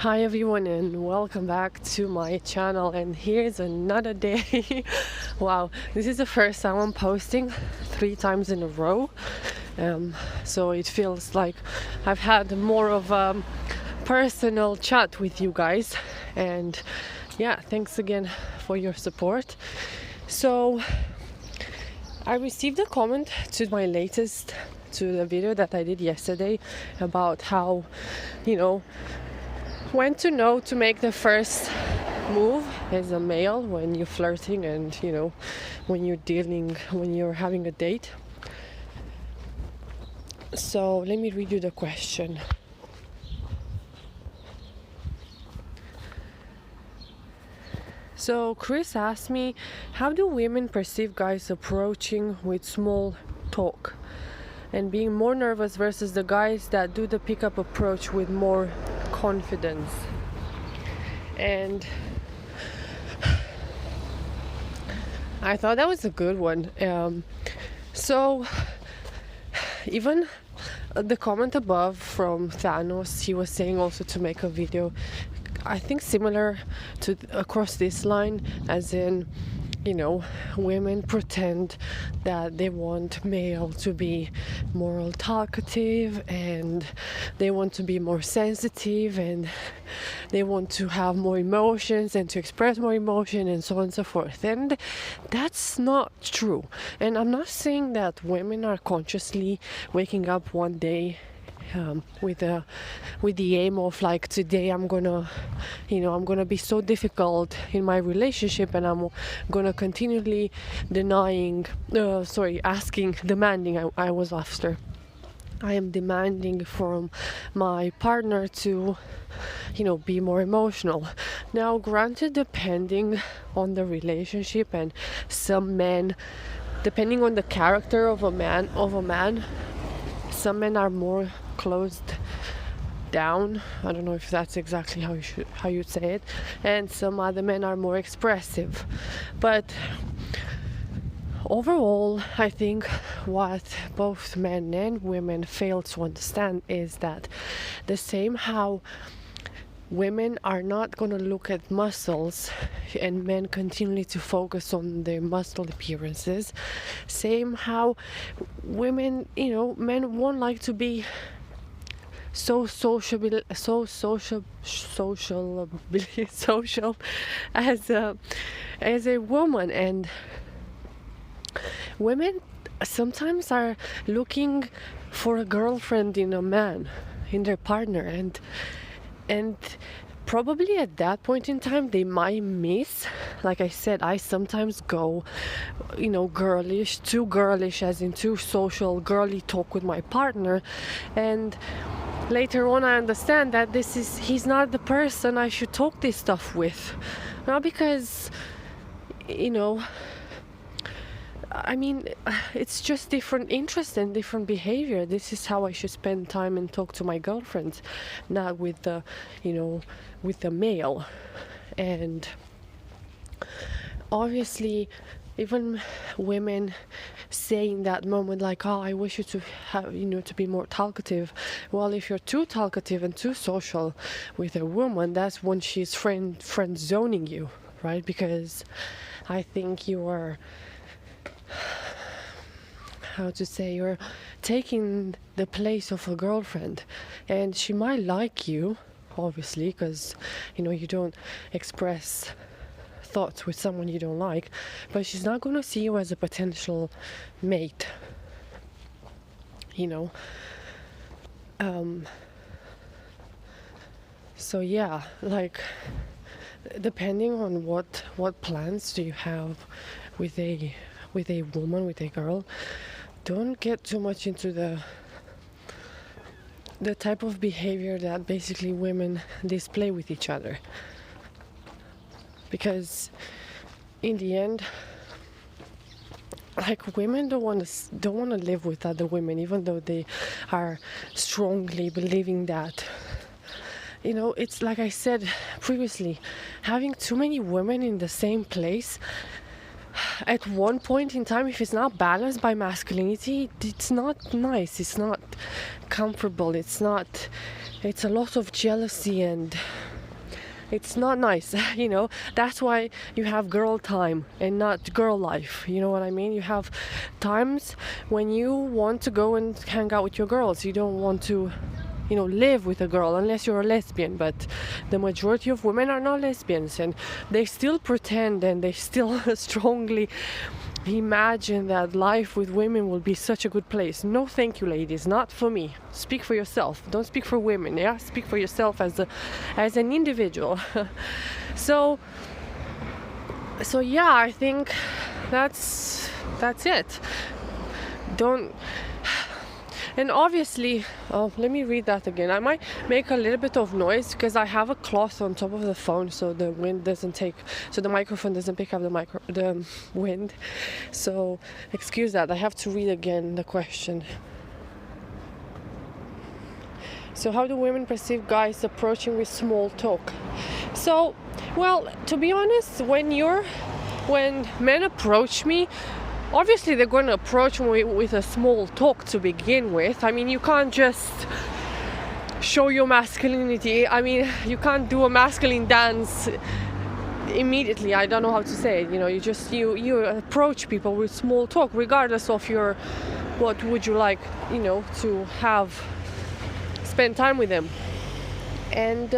Hi everyone and welcome back to my channel, and here's another day. Wow, this is the first time I'm posting 3 times in a row, so it feels like I've had more of a personal chat with you guys, and yeah, thanks again for your support. So I received a comment to my latest to the video that I did yesterday about how, when to know to make the first move as a male when you're flirting and when you're having a date. So let me read you the question. So Chris asked me, how do women perceive guys approaching with small talk and being more nervous versus the guys that do the pickup approach with more confidence? And I thought that was a good one. So even the comment above from Thanos, he was saying also to make a video, I think similar to across this line, as in, women pretend that they want male to be more talkative and they want to be more sensitive and they want to have more emotions and to express more emotion and so on and so forth. And that's not true. And I'm not saying that women are consciously waking up one day with the aim of like, today I'm gonna be so difficult in my relationship and I'm gonna continually demanding. I am demanding from my partner to be more emotional. Now granted, depending on the relationship, and some men, depending on the character of a man, some men are more closed down. I don't know if that's exactly how you'd say it, and some other men are more expressive. But overall, I think what both men and women fail to understand is that the same how women are not going to look at muscles and men continue to focus on their muscle appearances, same how women, men won't like to be so social as a woman. And women sometimes are looking for a girlfriend in a man, in their partner, and probably at that point in time they might miss, like I said, I sometimes go too girlish, as in too social, girly talk with my partner, and later on I understand that he's not the person I should talk this stuff with. Not because it's just different interests and different behavior. This is how I should spend time and talk to my girlfriends, not with the male. And obviously, even women say in that moment, like, oh, I wish you to have, to be more talkative. Well, if you're too talkative and too social with a woman, that's when she's friend zoning you, right? Because I think you are, you're taking the place of a girlfriend, and she might like you, obviously, because you don't express thoughts with someone you don't like, but she's not going to see you as a potential mate, so yeah, like, depending on what plans do you have with a woman, with a girl, don't get too much into the type of behavior that basically women display with each other, because in the end, like, women don't want to live with other women, even though they are strongly believing that. It's like I said previously, having too many women in the same place at one point in time, if it's not balanced by masculinity, it's not nice, it's not comfortable, it's a lot of jealousy and It's not nice. That's why you have girl time and not girl life. You know what I mean? You have times when you want to go and hang out with your girls. You don't want to live with a girl unless you're a lesbian, but the majority of women are not lesbians, and they still pretend, and they still strongly imagine that life with women will be such a good place. No, thank you, ladies, not for me. Speak for yourself. Don't speak for women. Yeah, speak for yourself as an individual. so yeah, I think that's it. Don't. And obviously, let me read that again. I might make a little bit of noise because I have a cloth on top of the phone, so the wind so the microphone doesn't pick up the wind. So excuse that. I have to read again the question. So how do women perceive guys approaching with small talk? So, well, to be honest, when men approach me, obviously they're going to approach me with a small talk to begin with. I mean, you can't just show your masculinity. I mean, you can't do a masculine dance immediately. I don't know how to say it. You approach people with small talk, regardless of what would you like, to spend time with them. And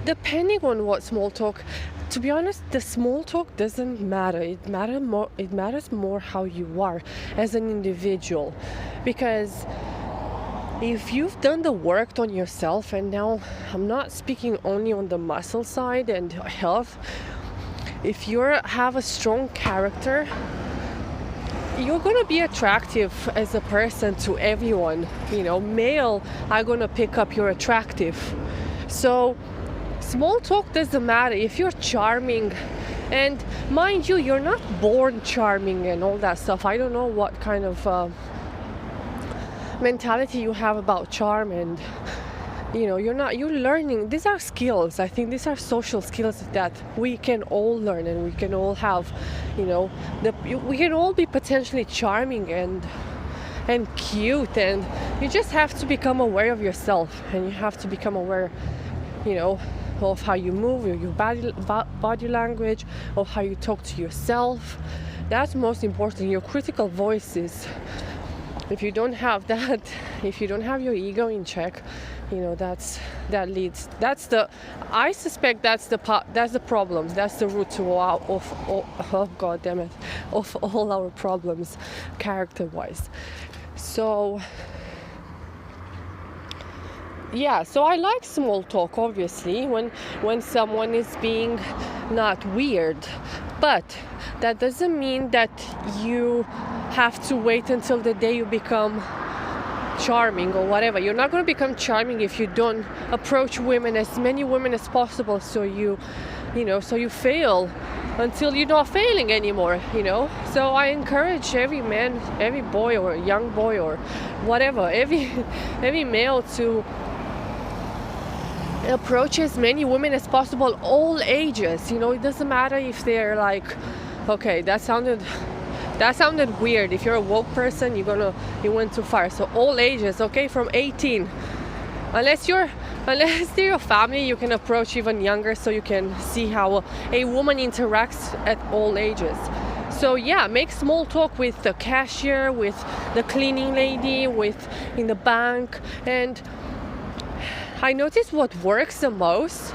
depending on what small talk, to be honest, the small talk doesn't matter. It matters more how you are as an individual, because if you've done the work on yourself, and now I'm not speaking only on the muscle side and health, if you have a strong character, you're going to be attractive as a person to everyone. Male are going to pick up you're attractive. So small talk doesn't matter if you're charming. And mind you, you're not born charming and all that stuff. I don't know what kind of mentality you have about charm, and you're learning. These are skills. I think these are social skills that we can all learn, and we can all have, we can all be potentially charming and cute, and you just have to become aware of yourself, and you have to become aware, of how you move, your body language, of how you talk to yourself. That's most important. Your critical voice if you don't have that, if you don't have your ego in check, I suspect that's the problem. That's the root of all our problems, character-wise. So yeah, so I like small talk, obviously, when someone is being not weird, but that doesn't mean that you have to wait until the day you become charming or whatever. You're not going to become charming if you don't approach as many women as possible, so you fail until you're not failing anymore, So I encourage every man, every boy or young boy or whatever, every male to approach as many women as possible, all ages. It doesn't matter if they're like, okay, that sounded weird. If you're a woke person, you went too far. So all ages, okay, from 18. Unless they're your family, you can approach even younger, so you can see how a woman interacts at all ages. So yeah, make small talk with the cashier, with the cleaning lady, in the bank. And I notice what works the most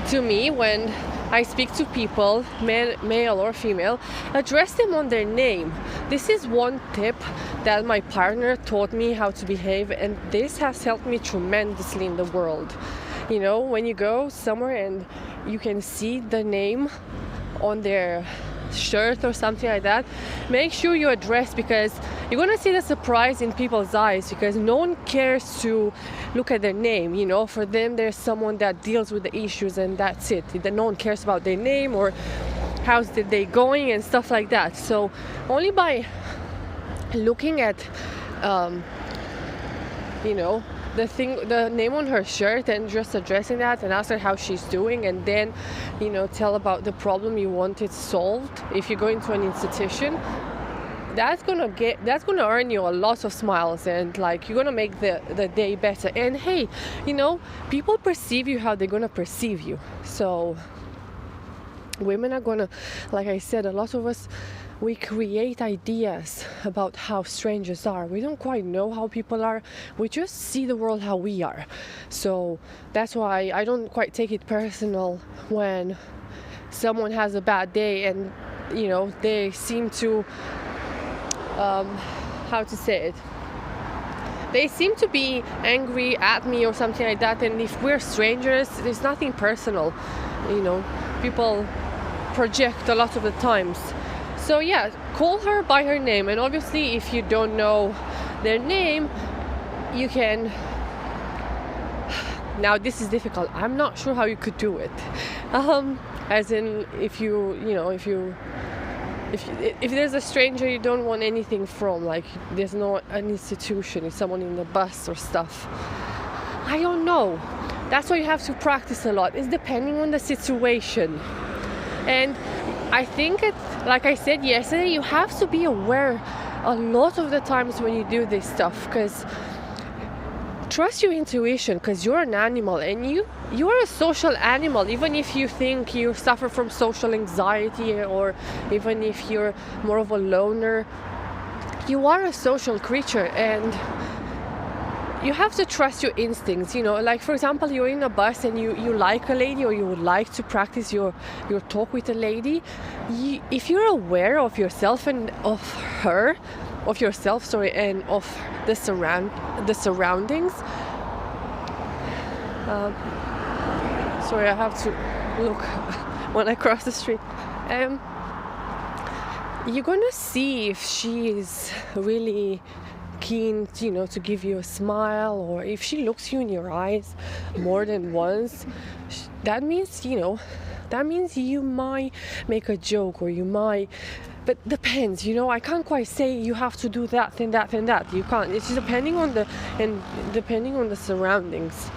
to me when I speak to people, male or female, address them on their name. This is one tip that my partner taught me how to behave, and this has helped me tremendously in the world. When you go somewhere and you can see the name on their shirt or something like that, make sure you address, because you're going to see the surprise in people's eyes, because no one cares to look at their name. For them, there's someone that deals with the issues, and that's it. No one cares about their name or how's the day going and stuff like that. So only by looking at the name on her shirt and just addressing that and ask her how she's doing, and then tell about the problem you want it solved. If you go into an institution, that's gonna earn you a lot of smiles, and like you're gonna make the day better. And hey, people perceive you how they're gonna perceive you. So women are gonna, like I said, a lot of us, we create ideas about how strangers are. We don't quite know how people are. We just see the world how we are. So that's why I don't quite take it personal when someone has a bad day and they seem to how to say it, they seem to be angry at me or something like that. And if we're strangers, there's nothing personal. People project a lot of the times. So yeah, call her by her name. And obviously if you don't know their name, you can, now this is difficult, I'm not sure how you could do it, as in if there's a stranger you don't want anything from, like there's no an institution, it's someone in the bus or stuff, I don't know, that's why you have to practice a lot. It's depending on the situation. And I think like I said yesterday, you have to be aware a lot of the times when you do this stuff, because trust your intuition, because you're an animal and you're a social animal. Even if you think you suffer from social anxiety, or even if you're more of a loner, you are a social creature, and you have to trust your instincts. Like for example, you're in a bus and you like a lady, or you would like to practice your talk with a lady. If you're aware of yourself and of yourself and of the surroundings. Sorry, I have to look when I cross the street. You're gonna see if she is really keen, to give you a smile, or if she looks you in your eyes more than once. That means, you might make a joke, or you might. But depends, I can't quite say you have to do that and that and that. You can't. It's depending on the surroundings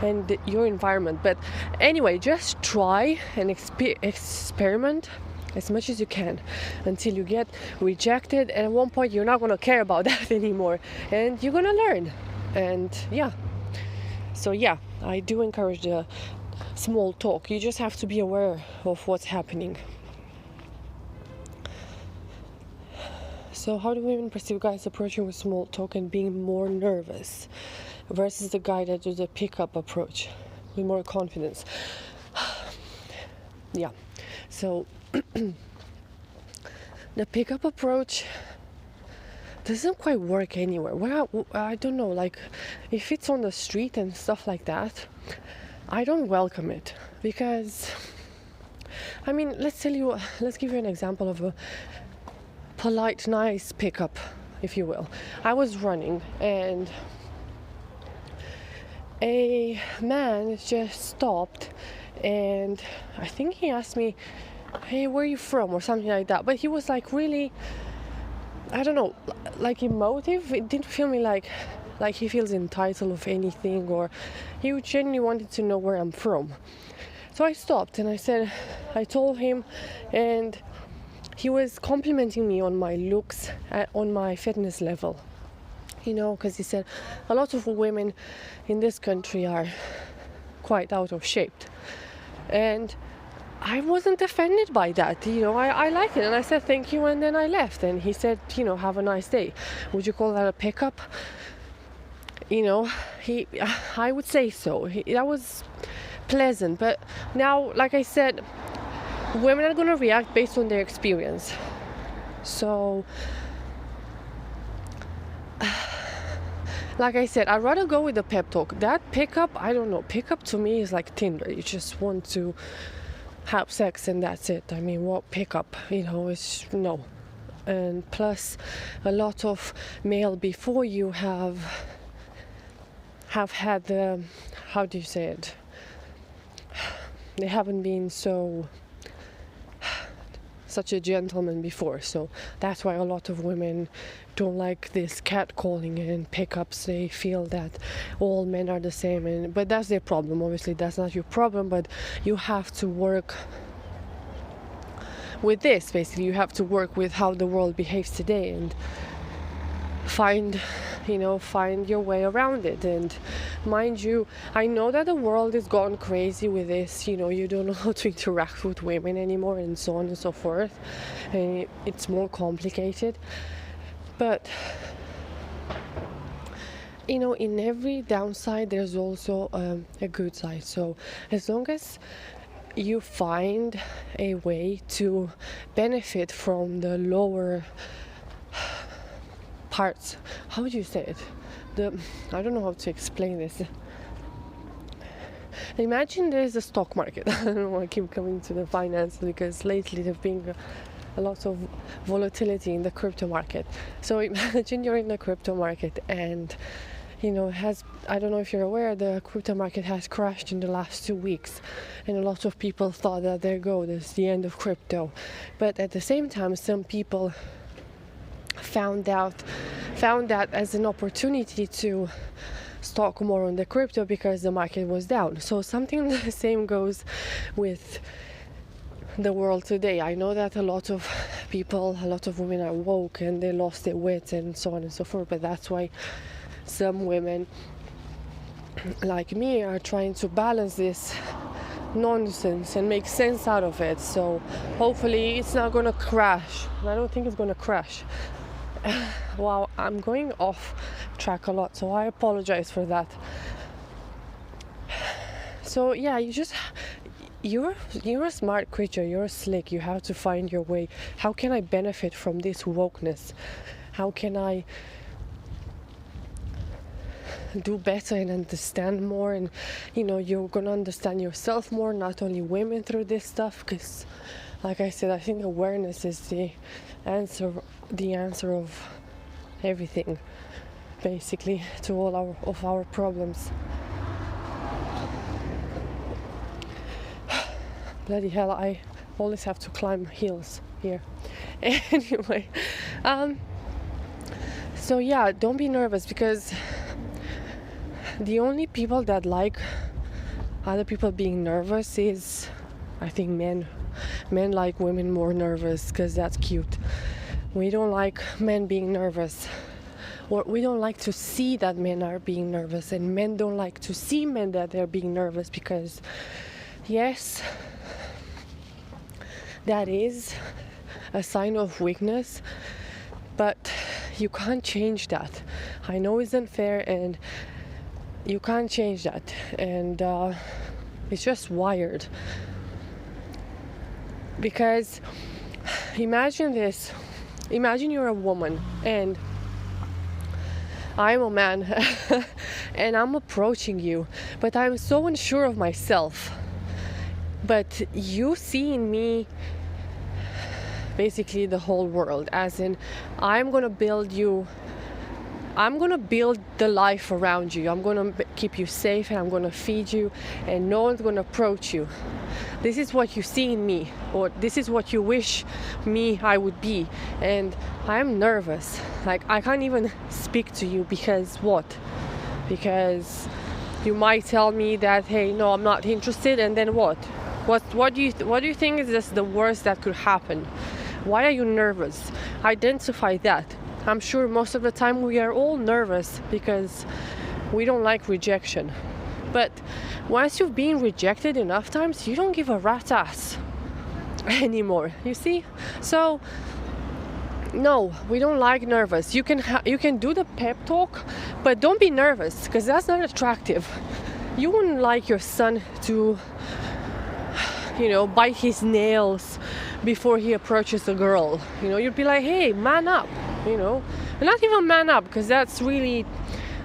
and your environment. But anyway, just try and experiment as much as you can until you get rejected. And at one point, you're not going to care about that anymore, and you're going to learn. And yeah, so yeah, I do encourage the small talk. You just have to be aware of what's happening. So how do women perceive guys approaching with small talk and being more nervous versus the guy that does a pickup approach with more confidence? Yeah, so the pickup approach doesn't quite work anywhere. Well, I don't know, like if it's on the street and stuff like that, I don't welcome it, because let's give you an example of a polite, nice pickup, if you will. I was running and a man just stopped, and I think he asked me, hey, where are you from, or something like that. But he was like really, I don't know, like emotive. It didn't feel me like he feels entitled of anything, or he genuinely wanted to know where I'm from. So I stopped and I told him, and he was complimenting me on my looks, on my fitness level, because he said a lot of women in this country are quite out of shape. And I wasn't offended by that, I liked it, and I said thank you, and then I left. And he said, have a nice day. Would you call that a pickup? I would say so. That was pleasant. But now, like I said, women are going to react based on their experience. So like I said, I'd rather go with the pep talk. That pickup, I don't know, pickup to me is like Tinder. You just want to have sex and that's it. What pickup, is no. And plus, a lot of male before you have had the, how do you say it, they haven't been such a gentleman before. So that's why a lot of women don't like this catcalling and pickups. They feel that all men are the same, but that's their problem. Obviously that's not your problem, but you have to work with this. Basically, you have to work with how the world behaves today and find your way around it. And mind you, I know that the world is gone crazy with this, you don't know how to interact with women anymore and so on and so forth, and it's more complicated. But in every downside there's also a good side. So as long as you find a way to benefit from the lower parts, how would you say it? I don't know how to explain this. Imagine there's a stock market. I don't know, I keep coming to the finance because lately there've been a lot of volatility in the crypto market. So imagine you're in the crypto market and I don't know if you're aware, the crypto market has crashed in the last 2 weeks, and a lot of people thought that that's the end of crypto. But at the same time, some people found that as an opportunity to stock more on the crypto because the market was down. So something the same goes with the world today. I know that a lot of women are woke and they lost their wits and so on and so forth, but that's why some women like me are trying to balance this nonsense and make sense out of it. So hopefully it's not gonna crash. I don't think it's gonna crash. Wow, I'm going off track a lot, so I apologize for that. So yeah, you're a smart creature, you're slick, you have to find your way. How can I benefit from this wokeness? How can I do better and understand more? And you're gonna understand yourself more, not only women, through this stuff, because like I said, I think awareness is the answer of everything, basically, to all of our problems. Bloody hell, I always have to climb hills here. Anyway, so yeah, don't be nervous, because the only people that like other people being nervous is, I think, men. Men like women more nervous because that's cute. We don't like men being nervous, or we don't like to see that men are being nervous, and men don't like to see men that they're being nervous, because yes, that is a sign of weakness, but you can't change that. I know it's unfair and you can't change that, and it's just wired. Because imagine this, imagine you're a woman and I'm a man and I'm approaching you, but I'm so unsure of myself, but you see in me basically the whole world, as in I'm gonna build the life around you. I'm gonna keep you safe and I'm gonna feed you, and no one's gonna approach you. This is what you see in me, or this is what you wish I would be, and I'm nervous. Like, I can't even speak to you because what? Because you might tell me that, hey, no, I'm not interested, and then what? What do you think is just the worst that could happen? Why are you nervous? Identify that. I'm sure most of the time we are all nervous because we don't like rejection. But once you've been rejected enough times, you don't give a rat's ass anymore, you see? So no, we don't like nervous. You can do the pep talk, but don't be nervous, because that's not attractive. You wouldn't like your son to bite his nails before he approaches a girl. You'd be like, hey, man up, not even man up, because that's really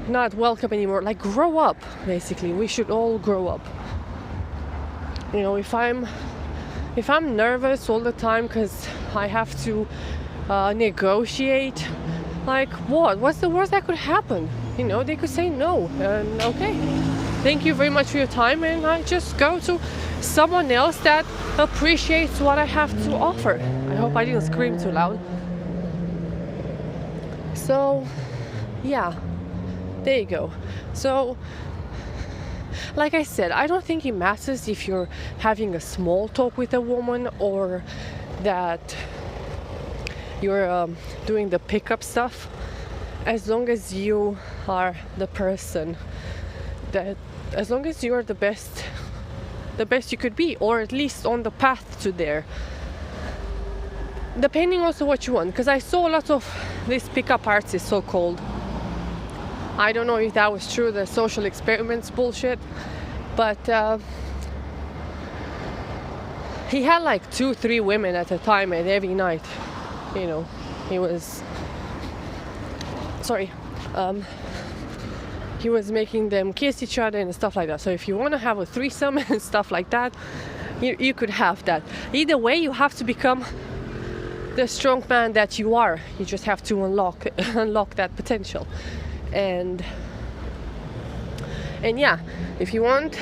not welcome anymore. Like, grow up, basically. We should all grow up. If I'm nervous all the time because I have to negotiate, like, what's the worst that could happen? They could say no, and okay, thank you very much for your time, and I just go to someone else that appreciates what I have to offer. I hope I didn't scream too loud. So yeah, there you go. So like I said, I don't think it matters if you're having a small talk with a woman or that you're doing the pickup stuff, as long as you are the person that, as long as you're the best you could be, or at least on the path to there, depending also what you want. Because I saw a lot of these pickup artists, so called, I don't know if that was true, the social experiments bullshit, but he had like 2-3 women at a time, and every night, you know, he was he was making them kiss each other and stuff like that. So if you want to have a threesome and stuff like that, you could have that. Either way, you have to become the strong man that you are. You just have to unlock that potential. And yeah, if you want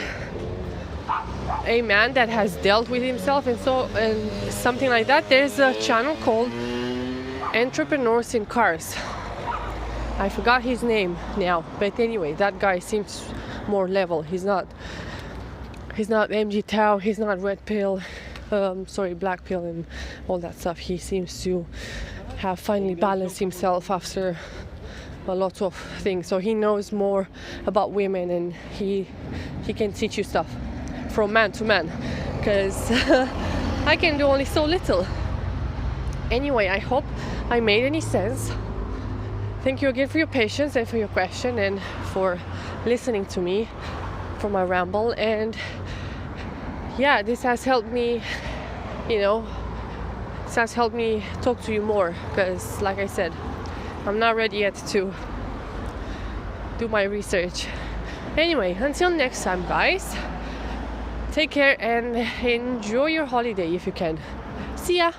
a man that has dealt with himself and something like that, there's a channel called Entrepreneurs in Cars. I forgot his name now, but anyway, that guy seems more level. He's not MG Tao, he's not red pill, black pill and all that stuff. He seems to have finally balanced himself after a lot of things. So he knows more about women, and he can teach you stuff from man to man, because I can do only so little. Anyway, I hope I made any sense. Thank you again for your patience and for your question and for listening to me for my ramble. And yeah, this has helped me, talk to you more, because like I said, I'm not ready yet to do my research. Anyway, until next time, guys, take care and enjoy your holiday if you can. See ya!